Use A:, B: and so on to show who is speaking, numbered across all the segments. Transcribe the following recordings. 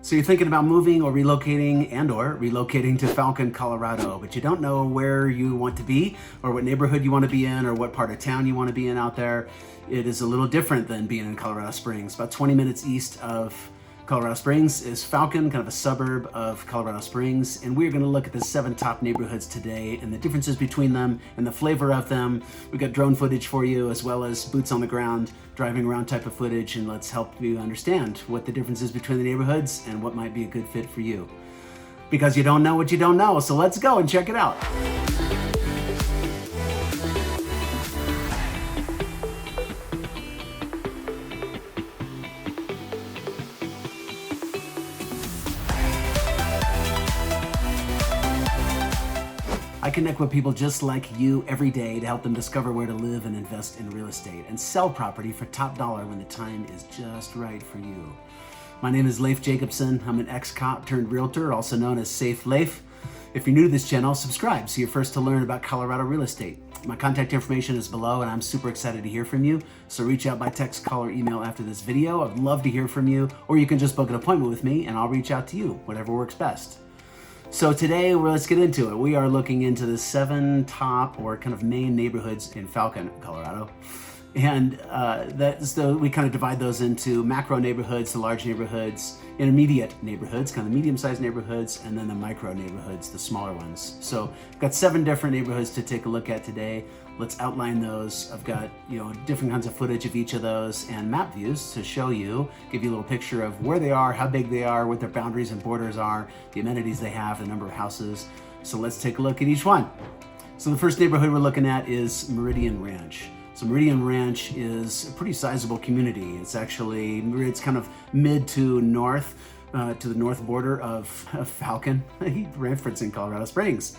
A: So you're thinking about moving or relocating to Falcon, Colorado, but you don't know where you want to be or what neighborhood you want to be in or what part of town you want to be in out there. It is a little different than being in Colorado Springs. About 20 minutes east of Colorado Springs is Falcon, kind of a suburb of Colorado Springs, and we're going to look at the 7 top neighborhoods today and the differences between them and the flavor of them. We've got drone footage for you as well as boots on the ground, driving around type of footage, and let's help you understand what the difference is between the neighborhoods and what might be a good fit for you. Because you don't know what you don't know, so let's go and check it out. I connect with people just like you every day to help them discover where to live and invest in real estate and sell property for top dollar when the time is just right for you. My name is Leif Jacobson. I'm an ex-cop turned realtor, also known as Safe Leif. If you're new to this channel, subscribe so you're first to learn about Colorado real estate. My contact information is below and I'm super excited to hear from you. So reach out by text, call, or email after this video. I'd love to hear from you, or you can just book an appointment with me and I'll reach out to you, whatever works best. So today, let's get into it. We are looking into the 7 top or kind of main neighborhoods in Falcon, Colorado. And we kind of divide those into macro neighborhoods, the large neighborhoods, intermediate neighborhoods, kind of medium-sized neighborhoods, and then the micro neighborhoods, the smaller ones. So I've got 7 different neighborhoods to take a look at today. Let's outline those. I've got different kinds of footage of each of those and map views to show you, give you a little picture of where they are, how big they are, what their boundaries and borders are, the amenities they have, the number of houses. So let's take a look at each one. So the first neighborhood we're looking at is Meridian Ranch. So Meridian Ranch is a pretty sizable community. It's kind of mid to north, to the north border of Falcon, referencing Colorado Springs.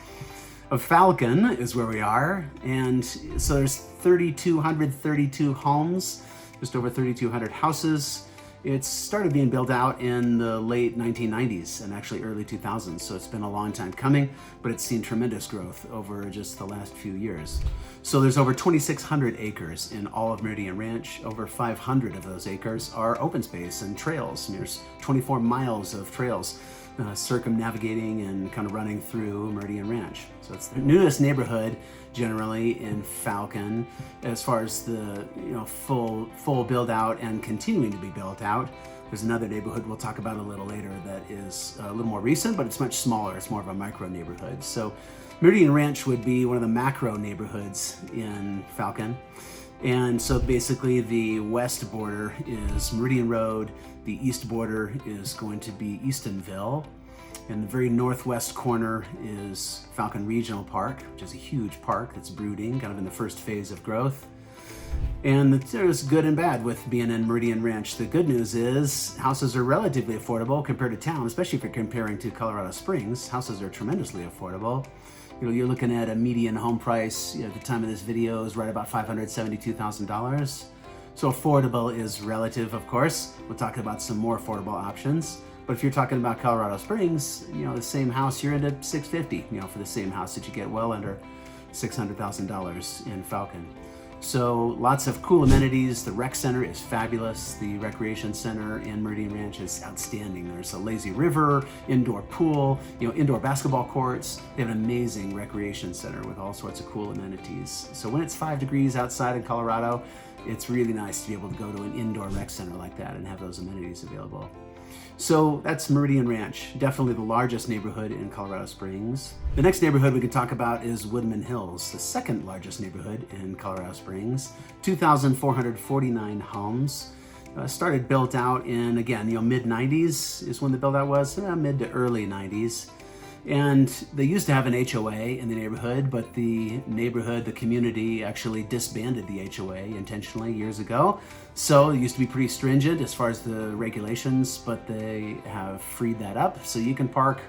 A: Of Falcon is where we are, and so there's 3,232 homes, just over 3,200 houses. It started being built out in the late 1990s and actually early 2000s, so it's been a long time coming, but it's seen tremendous growth over just the last few years. So there's over 2,600 acres in all of Meridian Ranch. Over 500 of those acres are open space and trails. And there's 24 miles of trails circumnavigating and kind of running through Meridian Ranch. So it's the newest neighborhood generally in Falcon as far as the full build out and continuing to be built out. There's another neighborhood we'll talk about a little later that is a little more recent, but it's much smaller. It's more of a micro neighborhood. So Meridian Ranch would be one of the macro neighborhoods in Falcon. And so basically the west border is Meridian Road, the east border is going to be Eastonville, and the very northwest corner is Falcon Regional Park, which is a huge park that's brooding, kind of in the first phase of growth. And there's good and bad with being in Meridian Ranch. The good news is houses are relatively affordable compared to town, especially if you're comparing to Colorado Springs. Houses are tremendously affordable. You're looking at a median home price at the time of this video is right about $572,000. So affordable is relative, of course. We'll talk about some more affordable options. But if you're talking about Colorado Springs, the same house, you're into $650,000, for the same house that you get well under $600,000 in Falcon. So lots of cool amenities. The rec center is fabulous. The recreation center in Meridian Ranch is outstanding. There's a lazy river, indoor pool, indoor basketball courts. They have an amazing recreation center with all sorts of cool amenities. So when it's 5 degrees outside in Colorado, it's really nice to be able to go to an indoor rec center like that and have those amenities available. So that's Meridian Ranch, definitely the largest neighborhood in Colorado Springs. The next neighborhood we can talk about is Woodmen Hills, the second largest neighborhood in Colorado Springs. 2,449 homes. Started built out in, again, mid-90s is when the build out was, mid to early 90s. And they used to have an HOA in the neighborhood, but the community actually disbanded the HOA intentionally years ago. So it used to be pretty stringent as far as the regulations, but they have freed that up. So you can park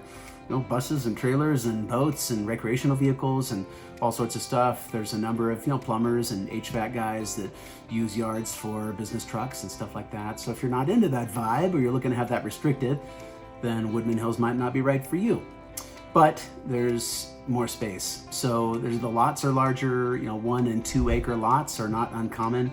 A: buses and trailers and boats and recreational vehicles and all sorts of stuff. There's a number of plumbers and HVAC guys that use yards for business trucks and stuff like that. So if you're not into that vibe or you're looking to have that restricted, then Woodmen Hills might not be right for you. But there's more space. So the lots are larger, 1 and 2 acre lots are not uncommon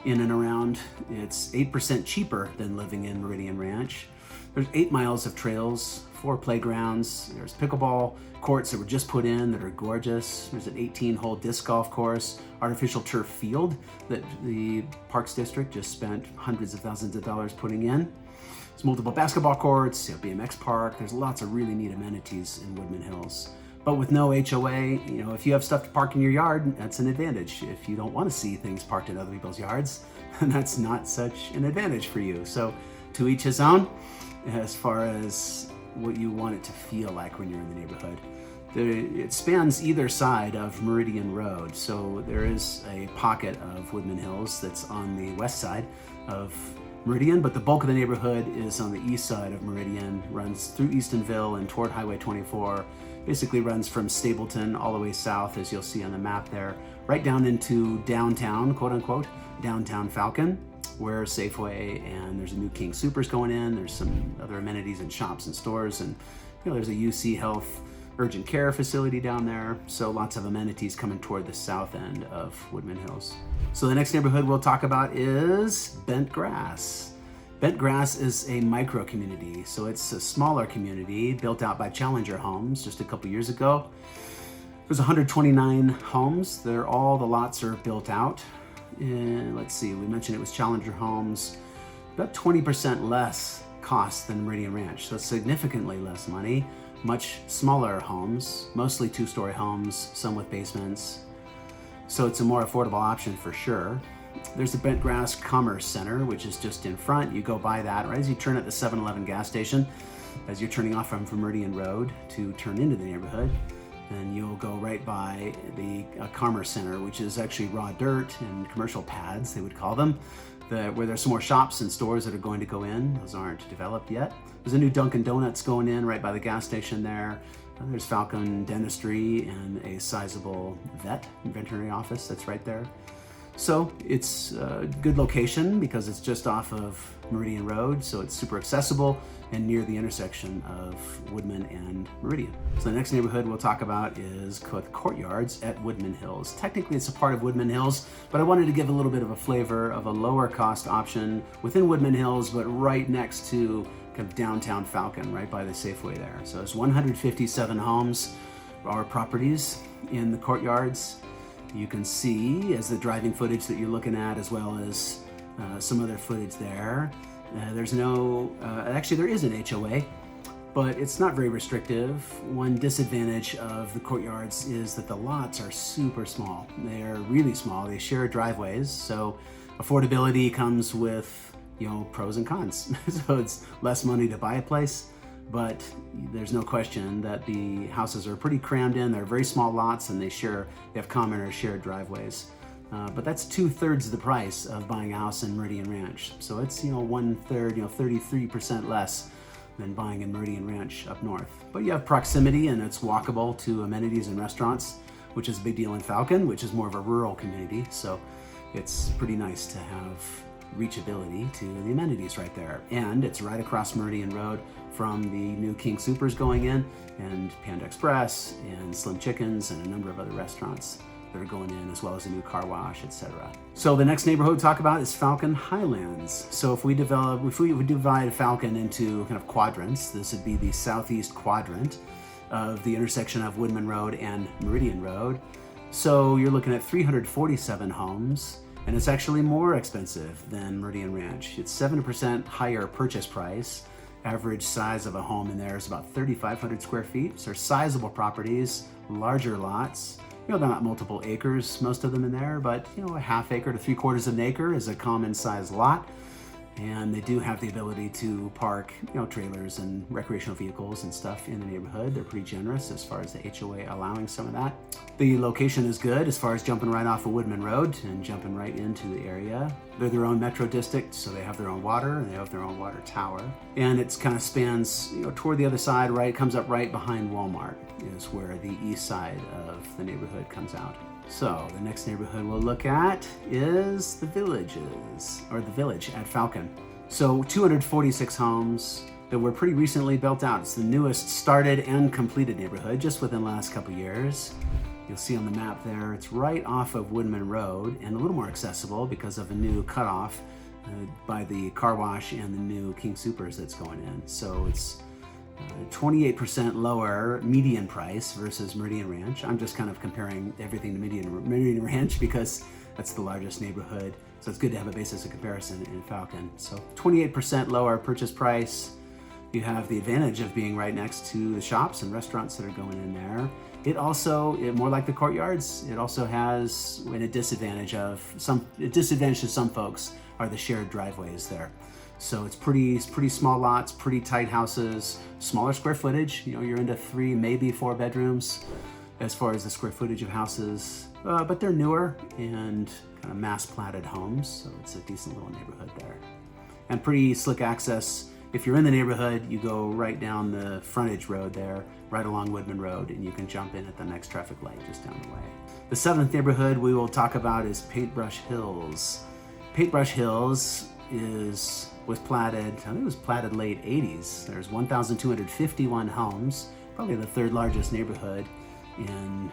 A: in and around. It's 8% cheaper than living in Meridian Ranch. There's 8 miles of trails, 4 playgrounds. There's pickleball courts that were just put in that are gorgeous. There's an 18-hole disc golf course, artificial turf field that the Parks District just spent hundreds of thousands of dollars putting in. There's multiple basketball courts, a BMX park. There's lots of really neat amenities in Woodmen Hills. But with no HOA, if you have stuff to park in your yard, that's an advantage. If you don't want to see things parked in other people's yards, then that's not such an advantage for you. So to each his own, as far as what you want it to feel like when you're in the neighborhood. It spans either side of Meridian Road. So there is a pocket of Woodmen Hills that's on the west side of Meridian, but the bulk of the neighborhood is on the east side of Meridian, runs through Eastonville and toward Highway 24, basically runs from Stapleton all the way south, as you'll see on the map there, right down into downtown, quote unquote, downtown Falcon, where Safeway and there's a new King Soopers going in, there's some other amenities and shops and stores, and there's a UC Health urgent care facility down there, so lots of amenities coming toward the south end of Woodmen Hills. So the next neighborhood we'll talk about is Bent Grass. Bent Grass is a micro community, so it's a smaller community built out by Challenger Homes just a couple years ago. There's 129 homes. All the lots are built out. And let's see, we mentioned it was Challenger Homes, about 20% less cost than Meridian Ranch, so significantly less money. Much smaller homes, mostly 2-story homes, some with basements. So it's a more affordable option for sure. There's the Bent Grass Commerce Center, which is just in front. You go by that right as you turn at the 7-Eleven gas station, as you're turning off from Meridian Road to turn into the neighborhood. And you'll go right by the Commerce Center, which is actually raw dirt and commercial pads, they would call them, where there's some more shops and stores that are going to go in. Those aren't developed yet. There's a new Dunkin' Donuts going in right by the gas station there. There's Falcon Dentistry and a sizable veterinary office that's right there. So it's a good location because it's just off of Meridian Road, so it's super accessible and near the intersection of Woodmen and Meridian. So the next neighborhood we'll talk about is Courtyards at Woodmen Hills. Technically it's a part of Woodmen Hills, but I wanted to give a little bit of a flavor of a lower cost option within Woodmen Hills, but right next to kind of downtown Falcon, right by the Safeway there. So there's 157 homes or properties in the Courtyards. You can see as the driving footage that you're looking at, as well as some other footage there. There's no, actually there is an HOA, but it's not very restrictive. One disadvantage of the Courtyards is that the lots are super small. They're really small. They share driveways, so affordability comes with, pros and cons. So it's less money to buy a place, but there's no question that the houses are pretty crammed in. They're very small lots and they have common or shared driveways. But that's 2/3 the price of buying a house in Meridian Ranch. So it's, 1/3, 33% less than buying in Meridian Ranch up north. But you have proximity and it's walkable to amenities and restaurants, which is a big deal in Falcon, which is more of a rural community. So it's pretty nice to have reachability to the amenities right there. And it's right across Meridian Road from the new King Soopers going in, and Panda Express and Slim Chickens and a number of other restaurants that are going in, as well as a new car wash, etc. So the next neighborhood we'll talk about is Falcon Highlands. So if we divide Falcon into kind of quadrants, this would be the southeast quadrant of the intersection of Woodmen Road and Meridian Road. So you're looking at 347 homes, and it's actually more expensive than Meridian Ranch. It's 7% higher purchase price. Average size of a home in there is about 3,500 square feet. So they're sizable properties, larger lots. They're not multiple acres, most of them in there, but a half acre to 3/4 of an acre is a common size lot. And they do have the ability to park, trailers and recreational vehicles and stuff in the neighborhood. They're pretty generous as far as the HOA allowing some of that. The location is good as far as jumping right off of Woodmen Road and jumping right into the area. They're their own metro district, so they have their own water and they have their own water tower. And it kind of spans, toward the other side, right, comes up right behind Walmart is where the east side of the neighborhood comes out. So the next neighborhood we'll look at is the village at Falcon. So 246 homes that were pretty recently built out. It's the newest started and completed neighborhood just within the last couple years. You'll see on the map there, it's right off of Woodmen Road and a little more accessible because of a new cutoff by the car wash and the new King Supers that's going in. So it's 28% lower median price versus Meridian Ranch. I'm just kind of comparing everything to Meridian Ranch because that's the largest neighborhood. So it's good to have a basis of comparison in Falcon. So 28% lower purchase price. You have the advantage of being right next to the shops and restaurants that are going in there. It also, more like the Courtyards, it also has a disadvantage to some folks are the shared driveways there. So it's pretty small lots, pretty tight houses, smaller square footage. You know, you're into 3, maybe 4 bedrooms as far as the square footage of houses, but they're newer and kind of mass platted homes. So it's a decent little neighborhood there. And pretty slick access. If you're in the neighborhood, you go right down the frontage road there, right along Woodmen Road, and you can jump in at the next traffic light just down the way. The 7th neighborhood we will talk about is Paintbrush Hills. Paintbrush Hills was platted, I think it was platted late 80s. There's 1,251 homes, probably the 3rd largest neighborhood in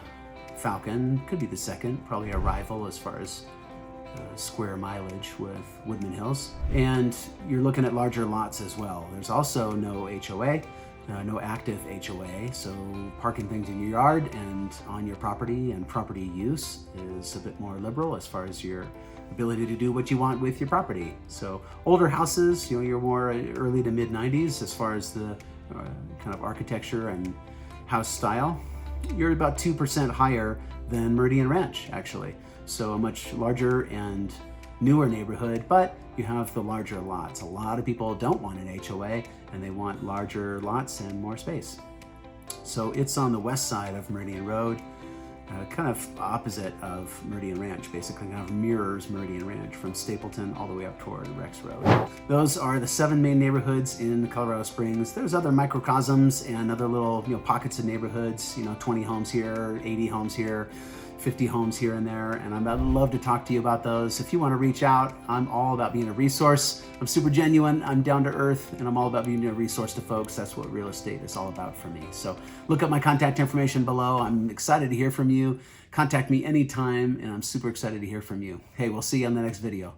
A: Falcon. Could be the 2nd, probably a rival as far as square mileage with Woodmen Hills. And you're looking at larger lots as well. There's also no HOA, no active HOA, so parking things in your yard and on your property and property use is a bit more liberal as far as your ability to do what you want with your property. So older houses, you know, you're more early to mid 90s as far as the kind of architecture and house style. You're about 2% higher than Meridian Ranch, actually. So a much larger and newer neighborhood, but you have the larger lots. A lot of people don't want an HOA and they want larger lots and more space. So it's on the west side of Meridian Road, kind of opposite of Meridian Ranch, basically kind of mirrors Meridian Ranch from Stapleton all the way up toward Rex Road. Those are the 7 main neighborhoods in Colorado Springs. There's other microcosms and other little, you know, pockets of neighborhoods, you know, 20 homes here, 80 homes here, 50 homes here and there, and I'd love to talk to you about those. If you want to reach out, I'm all about being a resource. I'm super genuine, I'm down to earth, and I'm all about being a resource to folks. That's what real estate is all about for me. So look up my contact information below. I'm excited to hear from you. Contact me anytime, and I'm super excited to hear from you. Hey, we'll see you on the next video.